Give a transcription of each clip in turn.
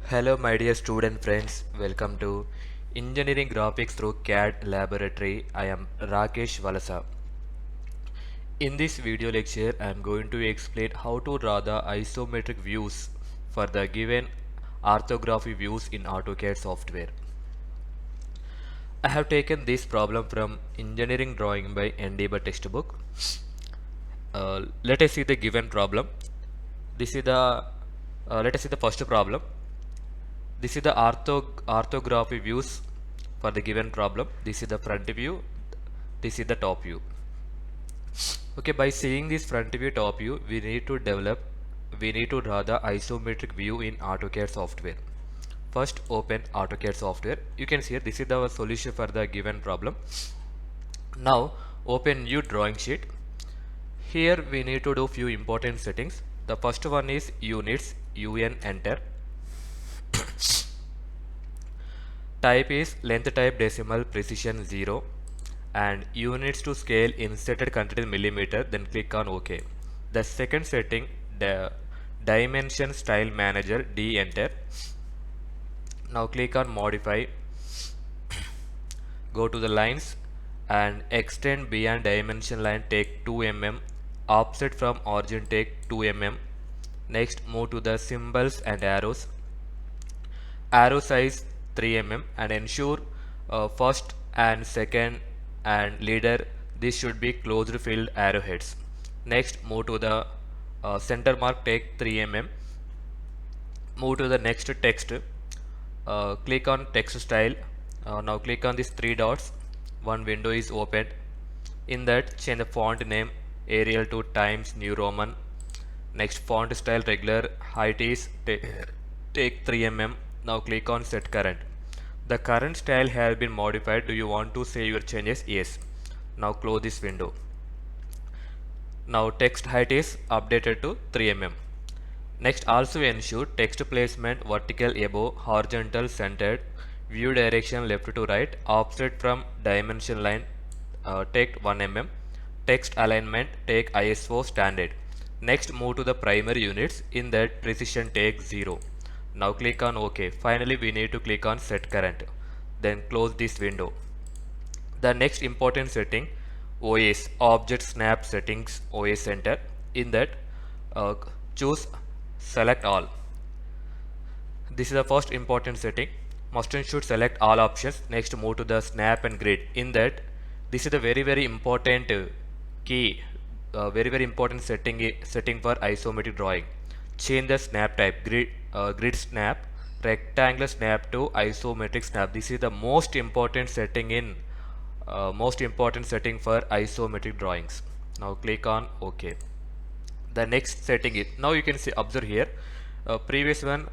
Hello my dear student friends, welcome to Engineering Graphics through CAD Laboratory. I am Rakesh VALASA. In this video lecture, I am going to explain how to draw the isometric views for the given orthography views in AutoCAD software. I have taken this problem from Engineering Drawing by N.D.Bhatt textbook. Let us see the given problem. This is the Let us see the first problem. This is the orthography views for the given problem. This is the front view. This is the top view. Okay, by seeing this front view, top view, we need to draw the isometric view in AutoCAD software. First, open AutoCAD software. You can see here, this is the solution for the given problem. Now, open new drawing sheet. Here, we need to do few important settings. The first one is units, UN, enter. Type is length type decimal, precision 0, and units to scale inserted content in millimeter, then click on OK. The second setting, the dimension style manager, D, enter. Now click on modify, go to the lines and extend beyond dimension line, take 2 mm, offset from origin take 2 mm. Next, move to the symbols and arrows, arrow size 3 mm, and ensure first and second and leader, this should be closed filled arrowheads. Next, move to the center mark, take 3 mm, move to the next text, click on text style. Now click on these 3 dots, one window is opened. In that, change the font name Arial to Times New Roman. Next, font style regular, height is take 3 mm. Now click on set current. The current style has been modified. Do you want to save your changes? Yes. Now close this window. Now text height is updated to 3 mm. Next, also ensure text placement vertical above, horizontal centered, view direction left to right, offset from dimension line, take 1 mm. Text alignment, take ISO standard. Next, move to the primary units. In that, precision take 0. Now click on OK. Finally, we need to click on set current. Then close this window. The next important setting, OS, object snap settings, OS center. In that, choose select all. This is the first important setting. Must and should select all options. Next, move to the snap and grid. In that, this is the very important key, very important setting for isometric drawing. Change the snap type, grid snap, rectangular snap to isometric snap. This is the most important setting for isometric drawings. Now click on OK. The next setting is, now you can see, observe here, previous one,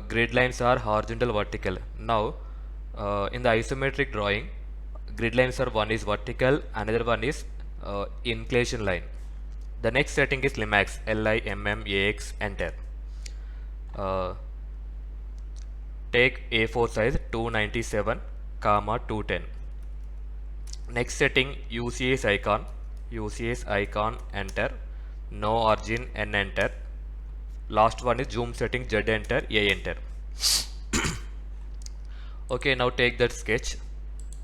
grid lines are horizontal, vertical. Now in the isometric drawing, grid lines are, one is vertical, another one is inclination line. The next setting is Limax, LIMMAX, enter. Take A4 size 297, 210. Next setting, UCS icon, enter. No origin, N, enter. Last one is zoom setting, Z, enter, A, enter. Okay, now take that sketch.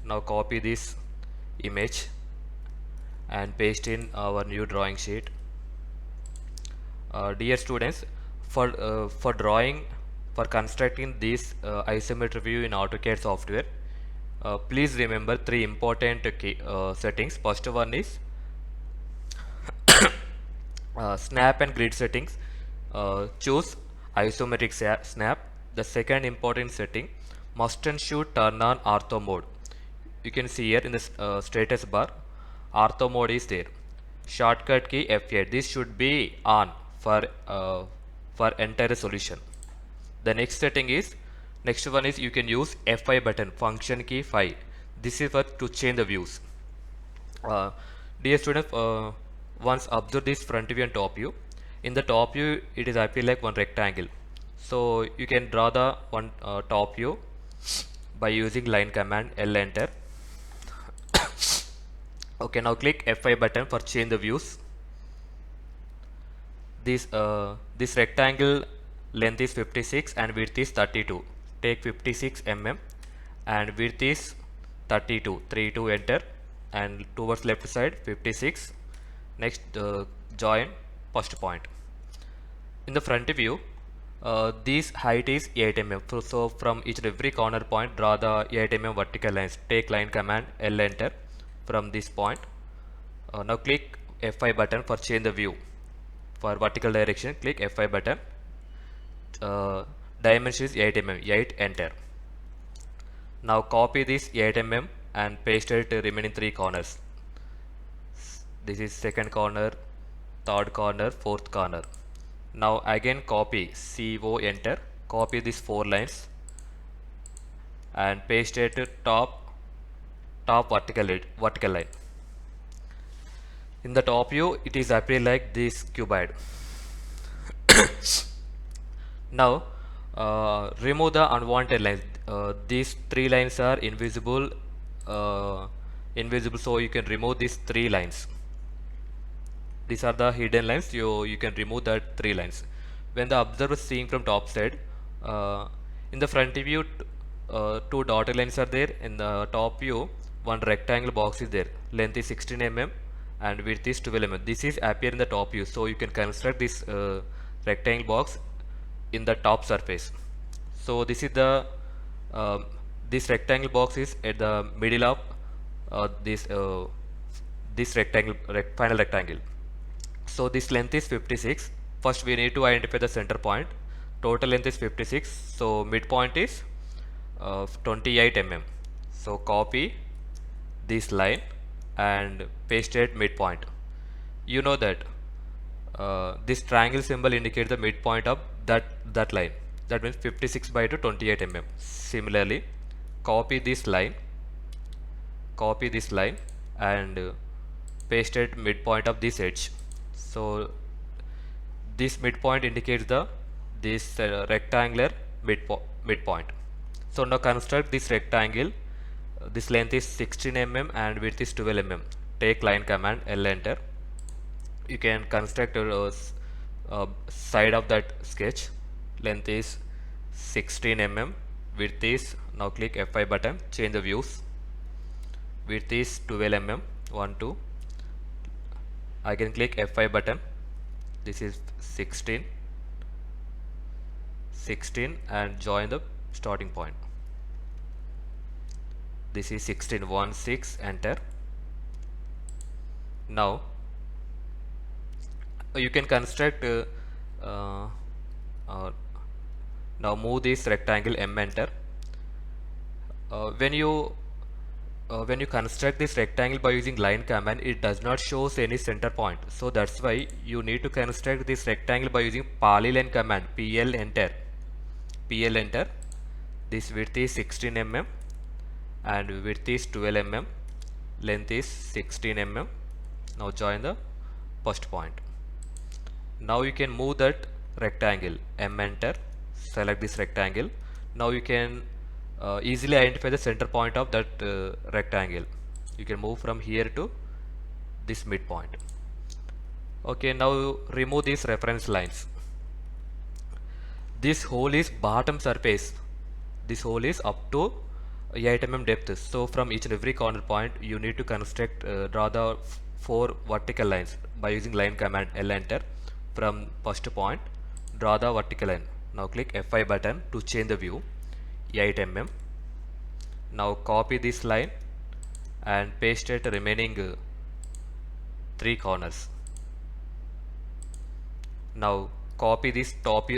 Now copy this image and paste in our new drawing sheet. Dear students, for constructing this isometric view in AutoCAD software, please remember 3 important settings. First one is snap and grid settings. Choose isometric snap. The second important setting, must and should turn on ortho mode. You can see here in the status bar, ortho mode is there. Shortcut key F8. This should be on for entire solution. The next setting is, next one is, you can use F5 button, function key 5. This is for to change the views. Dear students, once observe this front view and top view. In the top view, it is appear like one rectangle. So you can draw the one top view by using line command, L, enter. Okay, now click F5 button for change the views. This rectangle length is 56 and width is 32. Take 56 mm and width is 32. 32 enter, and towards left side 56. Next join first point. In the front view, this height is 8 mm. So from each and every corner point, draw the 8 mm vertical lines. Take line command L enter from this point. Now click F5 button for change the view. For vertical direction, click F5 button. Dimension is 8 mm. 8 enter. Now copy this 8 mm and paste it to remaining 3 corners. This is second corner, third corner, fourth corner. Now again copy CO enter, copy these 4 lines and paste it to top vertical line. In the top view, it is appear like this cuboid. Now remove the unwanted lines. These 3 lines are invisible, so you can remove these 3 lines. These are the hidden lines. You can remove that 3 lines. When the observer is seeing from top side, in the front view, 2 dotted lines are there. In the top view, one rectangle box is there. Length is 16 mm and width is 12 mm. This is appear in the top view, so you can construct this rectangle box in the top surface. So this is the this rectangle box is at the middle of this final rectangle. So this length is 56. First we need to identify the center point. Total length is 56. So midpoint is 28 mm. So copy this line and paste it midpoint. You know that this triangle symbol indicates the midpoint of that line. That means 56 by 2 28 mm. Similarly, copy this line and paste it midpoint of this edge. So this midpoint indicates this rectangular midpoint. So now construct this rectangle. This length is 16 mm and width is 12 mm. Take line command L enter. You can construct a side of that sketch. Length is 16 mm, width is, now click F5 button, change the views. Width is 12 mm, 1 2. Again click F5 button. This is 16 and join the starting point. This is 16 1 6 enter. Now you can construct now move this rectangle M enter. When you construct this rectangle by using line command, it does not show any center point. So that's why you need to construct this rectangle by using polyline command. PL enter. This width is 16 mm and width is 12 mm. Length is 16 mm. Now join the first point. Now you can move that rectangle. M enter. Select this rectangle. Now you can easily identify the center point of that rectangle. You can move from here to this midpoint. Okay, now remove these reference lines. This hole is bottom surface. This hole is up to 8 mm depth. So from each and every corner point, you need to construct draw the 4 vertical lines by using line command L enter. From first point, draw the vertical line. Now click F5 button to change the view. 8 mm. Now copy this line and paste it remaining 3 corners. Now copy this top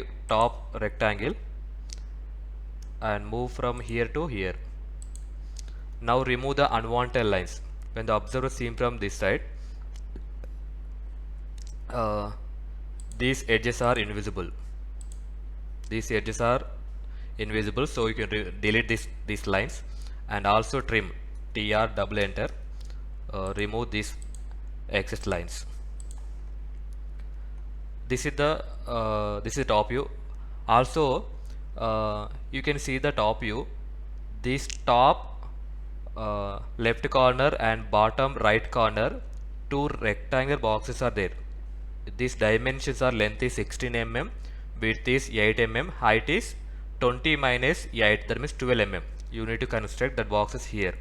rectangle and move from here to here. Now remove the unwanted lines. When the observer sees from this side, these edges are invisible. So you can delete these lines and also trim. TR double enter. Remove these excess lines. This is the top view. Also you can see the top view. This top left corner and bottom right corner, 2 rectangular boxes are there. These dimensions are length is 16 mm, width is 8 mm, height is 20 minus 8, that means 12 mm. You need to construct that boxes here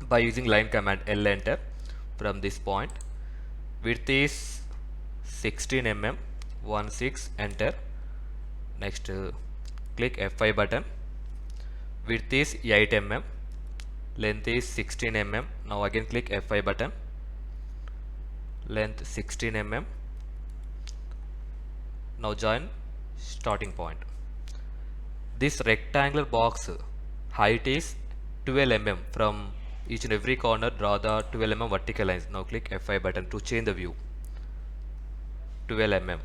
by using line command L enter from this point. Width is 16 mm, 16 enter. Next click F5 button. Width is 8 mm, length is 16 mm. Now again click F5 button. Length 16 mm. Now join starting point. This rectangular box height is 12 mm. From each and every corner draw the 12 mm vertical lines. Now click F5 button to change the view. 12 mm.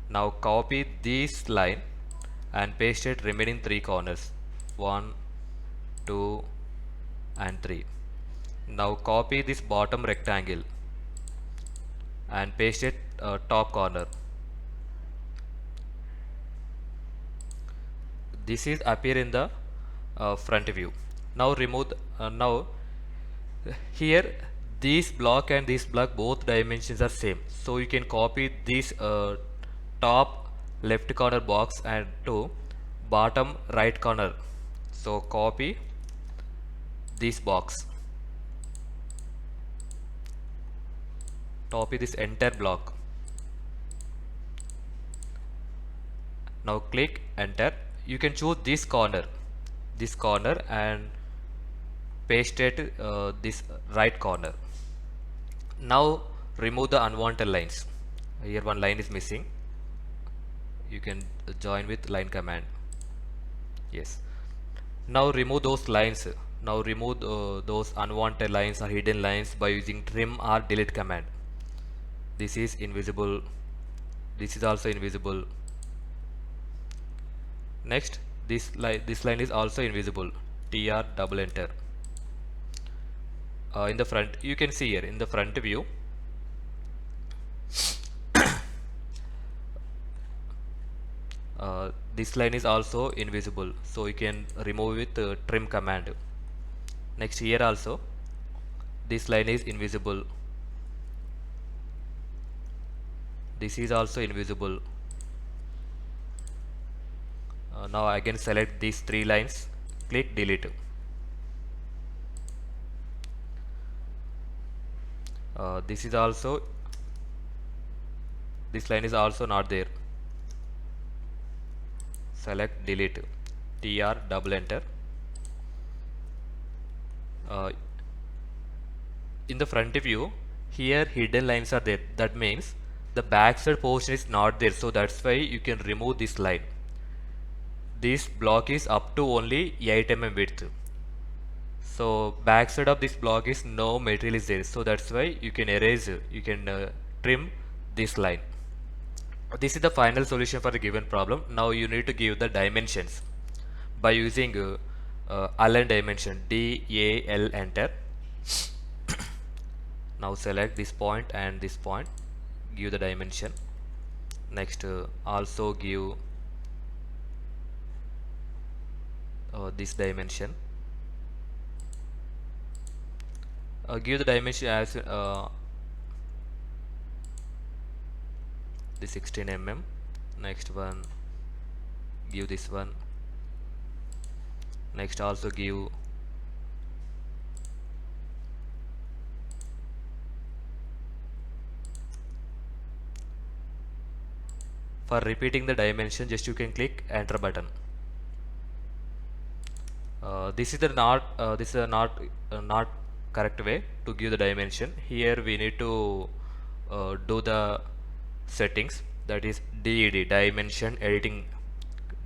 Now copy this line and paste it remaining 3 corners, 1, 2 and 3. Now copy this bottom rectangle and paste it top corner. This is appear in the front view. Now remove now here this block and this block both dimensions are same, so you can copy this top left corner box and to bottom right corner. So copy this box, copy this entire block. Now click enter. You can choose this corner and paste it this right corner. Now remove the unwanted lines. Here one line is missing. You can join with line command. Yes. Now remove those lines. Now remove those unwanted lines or hidden lines by using trim or delete command. This is invisible. This is also invisible. Next, this line is also invisible. TR double enter. In the front, you can see here in the front view. This line is also invisible, so you can remove with trim command. Next, here also this line is invisible. This is also invisible. Now again select these 3 lines, click delete. This line is also not there. Select delete, TR double enter. In the front view, here hidden lines are there. That means the backside portion is not there, so that's why you can remove this line. This block is up to only 8 mm width, so backside of this block is no material is there, so that's why you can erase, you can trim this line. This is the final solution for the given problem. Now you need to give the dimensions by using align dimension, DAL enter. Now select this point and this point, give the dimension. Next also give this dimension. Give the dimension as the 16 mm. Next one, give this one. Next also give for repeating the dimension, just you can click enter button. This is the not correct way to give the dimension. Here we need to do the settings, that is DED, dimension editing,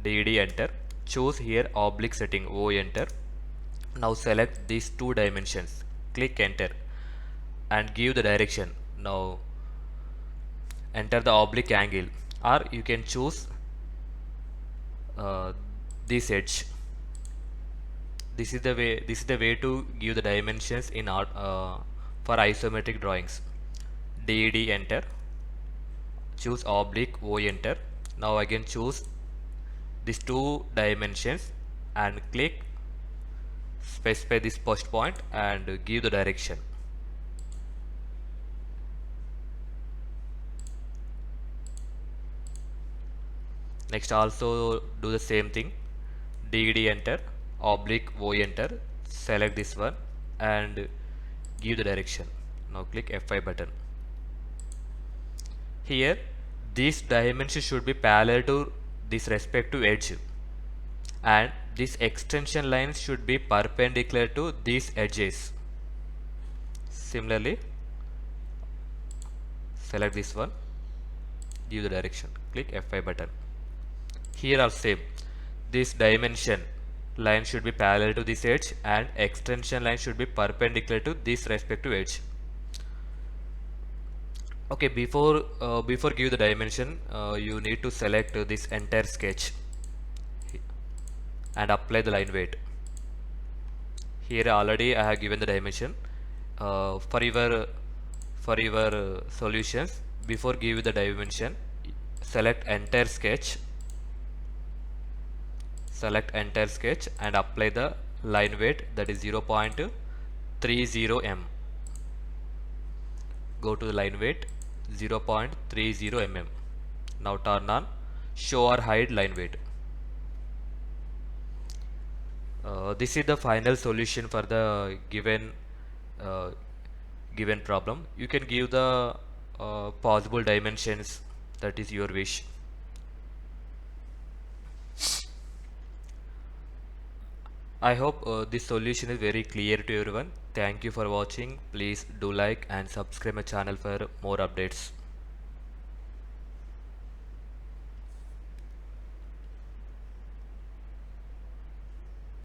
DED enter. Choose here oblique setting, O enter. Now select these 2 dimensions, click enter and give the direction. Now enter the oblique angle, or you can choose this edge. This is the way to give the dimensions in art for isometric drawings. DED enter, choose oblique, O enter. Now again choose these 2 dimensions and click specify this first point and give the direction. Next also do the same thing, DD enter, oblique O enter, select this one and give the direction. Now click F5 button. Here this dimension should be parallel to this respective edge, and this extension lines should be perpendicular to these edges. Similarly, select this one, give the direction, click F5 button. Here are same, this dimension line should be parallel to this edge and extension line should be perpendicular to this respective edge. Okay, before give the dimension, you need to select this entire sketch and apply the line weight. Here already I have given the dimension. For your solutions, before give the dimension, select entire sketch and apply the line weight, that is 0.30 m. Go to the line weight 0.30 mm. Now turn on show or hide line weight. This is the final solution for the uh, given problem. You can give the possible dimensions, that is your wish. I hope this solution is very clear to everyone. Thank you for watching. Please do like and subscribe my channel for more updates.